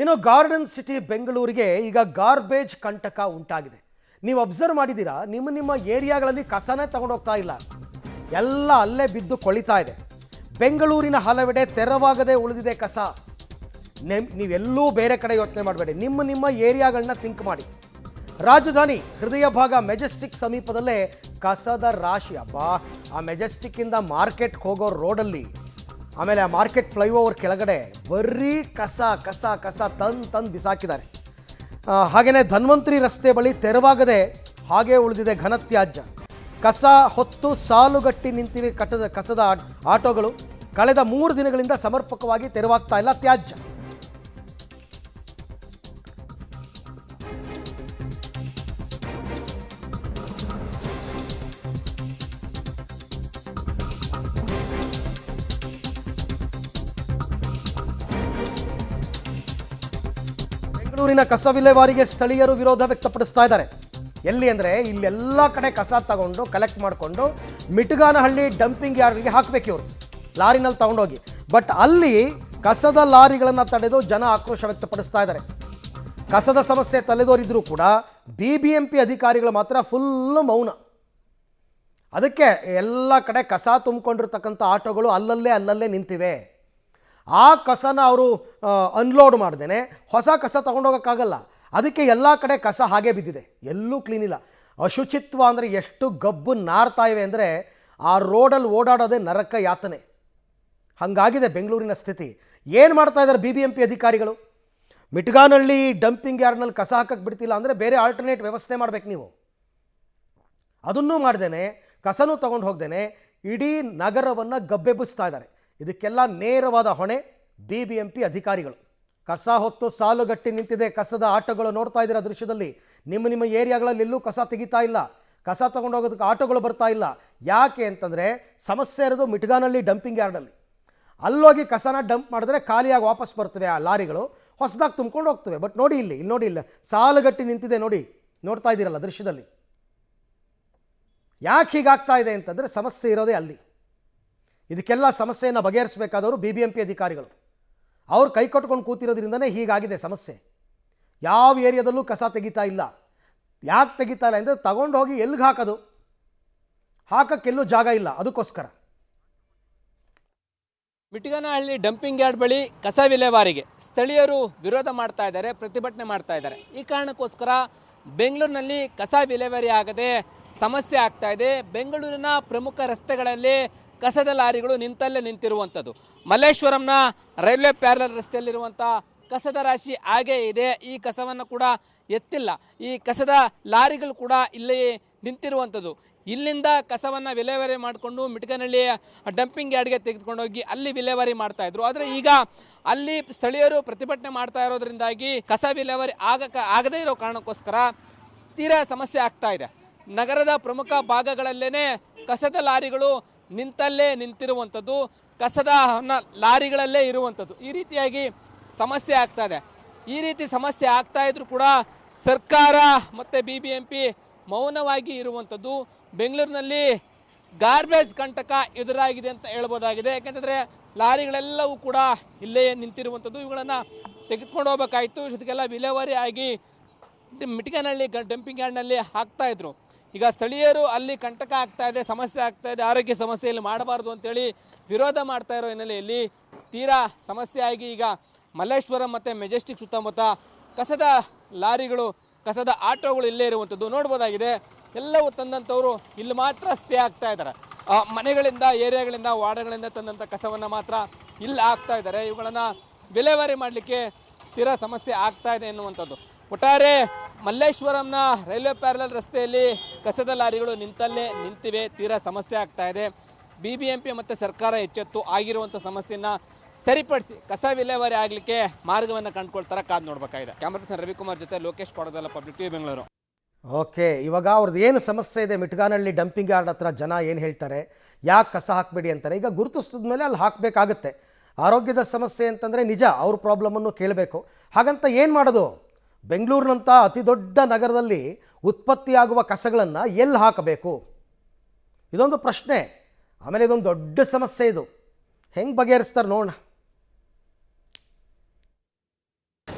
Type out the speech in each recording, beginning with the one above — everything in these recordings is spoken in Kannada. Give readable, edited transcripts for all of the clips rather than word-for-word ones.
ಇನ್ನು ಗಾರ್ಡನ್ ಸಿಟಿ ಬೆಂಗಳೂರಿಗೆ ಈಗ ಗಾರ್ಬೇಜ್ ಕಂಟಕ ಉಂಟಾಗಿದೆ. ನೀವು ಅಬ್ಸರ್ವ್ ಮಾಡಿದ್ದೀರಾ, ನಿಮ್ಮ ಏರಿಯಾಗಳಲ್ಲಿ ಕಸನೇ ತಗೊಂಡೋಗ್ತಾ ಇಲ್ಲ, ಎಲ್ಲ ಅಲ್ಲೇ ಬಿದ್ದು ಕೊಳಿತಾ ಇದೆ. ಬೆಂಗಳೂರಿನ ಹಲವೆಡೆ ತೆರವಾಗದೆ ಉಳಿದಿದೆ ಕಸ. ನೀವೆಲ್ಲೂ ಬೇರೆ ಕಡೆ ಯೋಚನೆ ಮಾಡಬೇಡಿ, ನಿಮ್ಮ ಏರಿಯಾಗಳನ್ನ ಥಿಂಕ್ ಮಾಡಿ. ರಾಜಧಾನಿ ಹೃದಯ ಭಾಗ ಮೆಜೆಸ್ಟಿಕ್ ಸಮೀಪದಲ್ಲೇ ಕಸದ ರಾಶಿ. ಅಬ್ಬಾ, ಆ ಮೆಜೆಸ್ಟಿಕ್ಕಿಂದ ಮಾರ್ಕೆಟ್ಗೆ ಹೋಗೋ ರೋಡಲ್ಲಿ, ಆಮೇಲೆ ಆ ಮಾರ್ಕೆಟ್ ಫ್ಲೈಓವರ್ ಕೆಳಗಡೆ ಬರೀ ಕಸ ಕಸ ಕಸ ತಂದು ಬಿಸಾಕಿದ್ದಾರೆ. ಹಾಗೆಯೇ ಧನ್ವಂತರಿ ರಸ್ತೆ ಬಳಿ ತೆರವಾಗದೆ ಹಾಗೇ ಉಳಿದಿದೆ ಘನತ್ಯಾಜ್ಯ. ಕಸ ಹೊತ್ತು ಸಾಲುಗಟ್ಟಿ ನಿಂತಿವೆ ಕಸದ ಆಟೋಗಳು. ಕಳೆದ 3 ದಿನಗಳಿಂದ ಸಮರ್ಪಕವಾಗಿ ತೆರವಾಗ್ತಾ ಇಲ್ಲ ತ್ಯಾಜ್ಯ. ಬೆಂಗಳೂರಿನ ಕಸ ವಿಲೇವಾರಿಗೆ ಸ್ಥಳೀಯರು ವಿರೋಧ ವ್ಯಕ್ತಪಡಿಸ್ತಾ ಇದ್ದಾರೆ. ಎಲ್ಲಿ ಅಂದರೆ, ಇಲ್ಲೆಲ್ಲ ಕಡೆ ಕಸ ತಗೊಂಡು ಕಲೆಕ್ಟ್ ಮಾಡಿಕೊಂಡು ಮಿಟಗಾನಹಳ್ಳಿ ಡಂಪಿಂಗ್ ಯಾರ್ಡ್ಗೆ ಹಾಕಬೇಕು ಇವರು, ಲಾರಿನಲ್ಲಿ ತಗೊಂಡೋಗಿ. ಬಟ್ ಅಲ್ಲಿ ಕಸದ ಲಾರಿಗಳನ್ನು ತಡೆದು ಜನ ಆಕ್ರೋಶ ವ್ಯಕ್ತಪಡಿಸ್ತಾ ಇದ್ದಾರೆ. ಕಸದ ಸಮಸ್ಯೆ ತಲೆದೋರಿದ್ರೂ ಕೂಡ BBMP ಅಧಿಕಾರಿಗಳು ಮಾತ್ರ ಫುಲ್ಲು ಮೌನ. ಅದಕ್ಕೆ ಎಲ್ಲ ಕಡೆ ಕಸ ತುಂಬಿಕೊಂಡಿರ್ತಕ್ಕಂಥ ಆಟೋಗಳು ಅಲ್ಲಲ್ಲೇ ನಿಂತಿವೆ. ಆ ಕಸನ ಅವರು ಅನ್ಲೋಡ್ ಮಾಡ್ದೇನೆ ಹೊಸ ಕಸ ತಗೊಂಡೋಗೋಕ್ಕಾಗಲ್ಲ. ಅದಕ್ಕೆ ಎಲ್ಲ ಕಡೆ ಕಸ ಹಾಗೆ ಬಿದ್ದಿದೆ, ಎಲ್ಲೂ ಕ್ಲೀನ್ ಇಲ್ಲ. ಅಶುಚಿತ್ವ ಅಂದರೆ ಎಷ್ಟು ಗಬ್ಬು ನಾರ್ತಾ ಇವೆ ಅಂದರೆ, ಆ ರೋಡಲ್ಲಿ ಓಡಾಡೋದೇ ನರಕ ಯಾತನೆ. ಹಾಗಾಗಿದೆ ಬೆಂಗಳೂರಿನ ಸ್ಥಿತಿ. ಏನು ಮಾಡ್ತಾ ಇದ್ದಾರೆ BBMP ಅಧಿಕಾರಿಗಳು? ಮಿಟಗಾನಹಳ್ಳಿ ಡಂಪಿಂಗ್ ಯಾರ್ಡ್ನಲ್ಲಿ ಕಸ ಹಾಕಕ್ಕೆ ಬಿಡ್ತಿಲ್ಲ ಅಂದರೆ ಬೇರೆ ಆಲ್ಟರ್ನೇಟ್ ವ್ಯವಸ್ಥೆ ಮಾಡಬೇಕು ನೀವು. ಅದನ್ನೂ ಮಾಡ್ದೇನೆ, ಕಸನೂ ತೊಗೊಂಡು ಹೋಗ್ದೇನೆ ಇಡೀ ನಗರವನ್ನು ಗಬ್ಬೆಬ್ಬಿಸ್ತಾ ಇದ್ದಾರೆ. ಇದಕ್ಕೆಲ್ಲ ನೇರವಾದ ಹೊಣೆ BBMP ಅಧಿಕಾರಿಗಳು. ಕಸ ಹೊತ್ತು ಸಾಲುಗಟ್ಟಿ ನಿಂತಿದೆ ಕಸದ ಆಟೋಗಳು. ನೋಡ್ತಾ ಇದ್ದೀರಾ ದೃಶ್ಯದಲ್ಲಿ. ನಿಮ್ಮ ಏರಿಯಾಗಳಲ್ಲಿ ಎಲ್ಲೂ ಕಸ ತೆಗಿತಾ ಇಲ್ಲ, ಕಸ ತೊಗೊಂಡೋಗೋದಕ್ಕೆ ಆಟೋಗಳು ಬರ್ತಾ ಇಲ್ಲ. ಯಾಕೆ ಅಂತಂದರೆ, ಸಮಸ್ಯೆ ಇರೋದು ಮಿಟಗಾನಹಳ್ಳಿ ಡಂಪಿಂಗ್ ಯಾರ್ಡಲ್ಲಿ. ಅಲ್ಲೋಗಿ ಕಸನ ಡಂಪ್ ಮಾಡಿದ್ರೆ ಖಾಲಿಯಾಗಿ ವಾಪಸ್ ಬರ್ತವೆ ಆ ಲಾರಿಗಳು, ಹೊಸದಾಗಿ ತುಂಬ್ಕೊಂಡು ಹೋಗ್ತವೆ. ಬಟ್ ನೋಡಿ ಇಲ್ಲಿ ನೋಡಿ, ಇಲ್ಲ ಸಾಲುಗಟ್ಟಿ ನಿಂತಿದೆ ನೋಡಿ, ನೋಡ್ತಾ ಇದ್ದೀರಲ್ಲ ದೃಶ್ಯದಲ್ಲಿ. ಯಾಕೆ ಹೀಗಾಗ್ತಾ ಇದೆ ಅಂತಂದರೆ, ಸಮಸ್ಯೆ ಇರೋದೇ ಅಲ್ಲಿ. ಇದಕ್ಕೆಲ್ಲ ಸಮಸ್ಯೆಯನ್ನು ಬಗೆಹರಿಸಬೇಕಾದವರು BBMP ಅಧಿಕಾರಿಗಳು. ಅವ್ರು ಕೈ ಕಟ್ಕೊಂಡು ಕೂತಿರೋದ್ರಿಂದನೇ ಹೀಗಾಗಿದೆ ಸಮಸ್ಯೆ. ಯಾವ ಏರಿಯಾದಲ್ಲೂ ಕಸ ತೆಗಿತಾ ಇಲ್ಲ. ಯಾಕೆ ತೆಗಿತಾ ಇಲ್ಲ ಅಂದರೆ, ತಗೊಂಡು ಹೋಗಿ ಎಲ್ಲಿಗೆ ಹಾಕೋದು, ಹಾಕಕ್ಕೆಲ್ಲೂ ಜಾಗ ಇಲ್ಲ, ಅದಕ್ಕೋಸ್ಕರ. ಮಿಟಗಾನಹಳ್ಳಿ ಡಂಪಿಂಗ್ ಯಾರ್ಡ್ ಬಳಿ ಕಸ ವಿಲೇವಾರಿಗೆ ಸ್ಥಳೀಯರು ವಿರೋಧ ಮಾಡ್ತಾ ಇದ್ದಾರೆ, ಪ್ರತಿಭಟನೆ ಮಾಡ್ತಾ ಇದ್ದಾರೆ. ಈ ಕಾರಣಕ್ಕೋಸ್ಕರ ಬೆಂಗಳೂರಿನಲ್ಲಿ ಕಸ ವಿಲೇವಾರಿ ಆಗದೆ ಸಮಸ್ಯೆ ಆಗ್ತಾ ಇದೆ. ಬೆಂಗಳೂರಿನ ಪ್ರಮುಖ ರಸ್ತೆಗಳಲ್ಲಿ ಕಸದ ಲಾರಿಗಳು ನಿಂತಲ್ಲೇ ನಿಂತಿರುವಂಥದ್ದು. ಮಲ್ಲೇಶ್ವರಂನ ರೈಲ್ವೆ ಪ್ಯಾರಲಲ್ ರಸ್ತೆಯಲ್ಲಿರುವಂಥ ಕಸದ ರಾಶಿ ಹಾಗೇ ಇದೆ. ಈ ಕಸವನ್ನು ಕೂಡ ಎತ್ತಿಲ್ಲ. ಈ ಕಸದ ಲಾರಿಗಳು ಕೂಡ ಇಲ್ಲಿ ನಿಂತಿರುವಂಥದ್ದು. ಇಲ್ಲಿಂದ ಕಸವನ್ನು ವಿಲೇವಾರಿ ಮಾಡಿಕೊಂಡು ಮಿಟಗಾನಹಳ್ಳಿಯ ಡಂಪಿಂಗ್ ಯಾರ್ಡ್ಗೆ ತೆಗೆದುಕೊಂಡೋಗಿ ಅಲ್ಲಿ ವಿಲೇವಾರಿ ಮಾಡ್ತಾ ಇದ್ರು. ಆದರೆ ಈಗ ಅಲ್ಲಿ ಸ್ಥಳೀಯರು ಪ್ರತಿಭಟನೆ ಮಾಡ್ತಾ ಇರೋದ್ರಿಂದಾಗಿ ಕಸ ವಿಲೇವಾರಿ ಆಗದೇ ಇರೋ ಕಾರಣಕ್ಕೋಸ್ಕರ ತೀರಾ ಸಮಸ್ಯೆ ಆಗ್ತಾ ಇದೆ. ನಗರದ ಪ್ರಮುಖ ಭಾಗಗಳಲ್ಲೇನೆ ಕಸದ ಲಾರಿಗಳು ನಿಂತಲ್ಲೇ ನಿಂತಿರುವಂಥದ್ದು, ಕಸದ ಲಾರಿಗಳಲ್ಲೇ ಇರುವಂಥದ್ದು. ಈ ರೀತಿಯಾಗಿ ಸಮಸ್ಯೆ ಆಗ್ತಾ ಇದೆ. ಈ ರೀತಿ ಸಮಸ್ಯೆ ಆಗ್ತಾ ಇದ್ರೂ ಕೂಡ ಸರ್ಕಾರ ಮತ್ತು BBMP ಮೌನವಾಗಿ ಇರುವಂಥದ್ದು. ಬೆಂಗಳೂರಿನಲ್ಲಿ ಗಾರ್ಬೇಜ್ ಕಂಟಕ ಎದುರಾಗಿದೆ ಅಂತ ಹೇಳ್ಬೋದಾಗಿದೆ. ಯಾಕೆಂತಂದರೆ ಲಾರಿಗಳೆಲ್ಲವೂ ಕೂಡ ಇಲ್ಲೇ ನಿಂತಿರುವಂಥದ್ದು. ಇವುಗಳನ್ನು ತೆಗೆದುಕೊಂಡು ಹೋಗ್ಬೇಕಾಯಿತು. ಜೊತೆಗೆಲ್ಲ ವಿಲೇವಾರಿ ಆಗಿ ಮಿಟಗಾನಹಳ್ಳಿ ಡಂಪಿಂಗ್ ಯಾರ್ಡ್ನಲ್ಲಿ ಹಾಕ್ತಾಯಿದ್ರು. ಈಗ ಸ್ಥಳೀಯರು ಅಲ್ಲಿ ಕಂಟಕ ಆಗ್ತಾ ಇದೆ, ಸಮಸ್ಯೆ ಆಗ್ತಾ ಇದೆ, ಆರೋಗ್ಯ ಸಮಸ್ಯೆ ಇಲ್ಲಿ ಮಾಡಬಾರ್ದು ಅಂತೇಳಿ ವಿರೋಧ ಮಾಡ್ತಾ ಇರೋ ಹಿನ್ನೆಲೆಯಲ್ಲಿ ತೀರಾ ಸಮಸ್ಯೆ ಆಗಿ ಈಗ ಮಲ್ಲೇಶ್ವರಂ ಮತ್ತು ಮೆಜೆಸ್ಟಿಕ್ ಸುತ್ತಮುತ್ತ ಕಸದ ಲಾರಿಗಳು, ಕಸದ ಆಟೋಗಳು ಇಲ್ಲೇ ಇರುವಂಥದ್ದು ನೋಡ್ಬೋದಾಗಿದೆ. ಎಲ್ಲವೂ ತಂದಂಥವರು ಇಲ್ಲಿ ಮಾತ್ರ ಸ್ಟೇ ಆಗ್ತಾ ಇದ್ದಾರೆ. ಮನೆಗಳಿಂದ, ಏರಿಯಾಗಳಿಂದ, ವಾರ್ಡ್ಗಳಿಂದ ತಂದಂಥ ಕಸವನ್ನು ಮಾತ್ರ ಇಲ್ಲಿ ಹಾಕ್ತಾ ಇದ್ದಾರೆ. ಇವುಗಳನ್ನು ವಿಲೇವಾರಿ ಮಾಡಲಿಕ್ಕೆ ತೀರಾ ಸಮಸ್ಯೆ ಆಗ್ತಾ ಇದೆ ಎನ್ನುವಂಥದ್ದು. ಒಟ್ಟಾರೆ ಮಲ್ಲೇಶ್ವರಂನ ರೈಲ್ವೆ ಪ್ಯಾರಲಲ್ ರಸ್ತೆಯಲ್ಲಿ ಕಸದ ಲಾರಿಗಳು ನಿಂತಲ್ಲೇ ನಿಂತಿವೆ, ತೀರಾ ಸಮಸ್ಯೆ ಆಗ್ತಾ ಇದೆ. BBMP ಮತ್ತು ಸರ್ಕಾರ ಎಚ್ಚೆತ್ತು ಆಗಿರುವಂಥ ಸಮಸ್ಯೆಯನ್ನು ಸರಿಪಡಿಸಿ ಕಸ ವಿಲೇವಾರಿ ಆಗಲಿಕ್ಕೆ ಮಾರ್ಗವನ್ನು ಕಂಡುಕೊಳ್ತಾರೆ. ಕಾದು ನೋಡಬೇಕಾಗಿದೆ. ಕ್ಯಾಮರಾ ಪರ್ಸನ್ ರವಿಕುಮಾರ್ ಜೊತೆ ಲೋಕೇಶ್ ಕೊಡದಲ್ಲ, ಪಬ್ಲಿಕ್ TV ಬೆಂಗಳೂರು. ಓಕೆ, ಇವಾಗ ಅವ್ರದ್ದು ಏನು ಸಮಸ್ಯೆ ಇದೆ ಮಿಟಗಾನಹಳ್ಳಿ ಡಂಪಿಂಗ್ ಯಾರ್ಡ್ ಹತ್ರ, ಜನ ಏನು ಹೇಳ್ತಾರೆ, ಯಾಕೆ ಕಸ ಹಾಕಬೇಡಿ ಅಂತಾರೆ. ಈಗ ಗುರುತಿಸಿದ ಮೇಲೆ ಅಲ್ಲಿ ಹಾಕಬೇಕಾಗತ್ತೆ. ಆರೋಗ್ಯದ ಸಮಸ್ಯೆ ಅಂತಂದರೆ ನಿಜ, ಅವ್ರ ಪ್ರಾಬ್ಲಮನ್ನು ಕೇಳಬೇಕು. ಹಾಗಂತ ಏನು ಮಾಡೋದು? ಬೆಂಗಳೂರಿನಂಥ ಅತಿ ದೊಡ್ಡ ನಗರದಲ್ಲಿ ಉತ್ಪತ್ತಿಯಾಗುವ ಕಸಗಳನ್ನು ಎಲ್ಲಿ ಹಾಕಬೇಕು? ಇದೊಂದು ಪ್ರಶ್ನೆ. ಆಮೇಲೆ ಇದೊಂದು ದೊಡ್ಡ ಸಮಸ್ಯೆ. ಇದು ಹೆಂಗೆ ಬಗೆಹರಿಸ್ತಾರೆ ನೋಡೋಣ.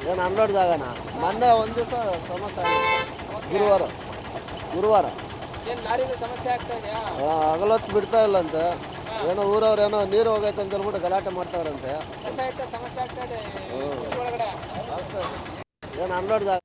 ಏನು ಅನ್ಲೋಡ್ ಜಾಗನ ಮೊನ್ನೆ ಒಂದು ದಿವಸ ಸಮಸ್ಯೆ ಆಗಿತ್ತು ಗುರುವಾರ ಏನು ಲಾರಿಗಳು ಸಮಸ್ಯೆ ಆಗ್ತಾ ಇದೆಯಾ? ಹಗಲೊತ್ತು ಬಿಡ್ತಾ ಇಲ್ಲಂತೆ. ಏನೋ ಊರವ್ರು ಏನೋ ನೀರು ಹೋಗೈತೆ ಅಂತ ಹೇಳ್ಬಿಟ್ಟು ಗಲಾಟೆ ಮಾಡ್ತಾವ್ರಂತೆ. ಕಸ ಇಟ್ಟು ಸಮಸ್ಯೆ ಆಗ್ತಾ ಇದೆ ಒಳಗಡೆ. ಏನು ಅನ್ಲೋಡ್ ಜಾಗ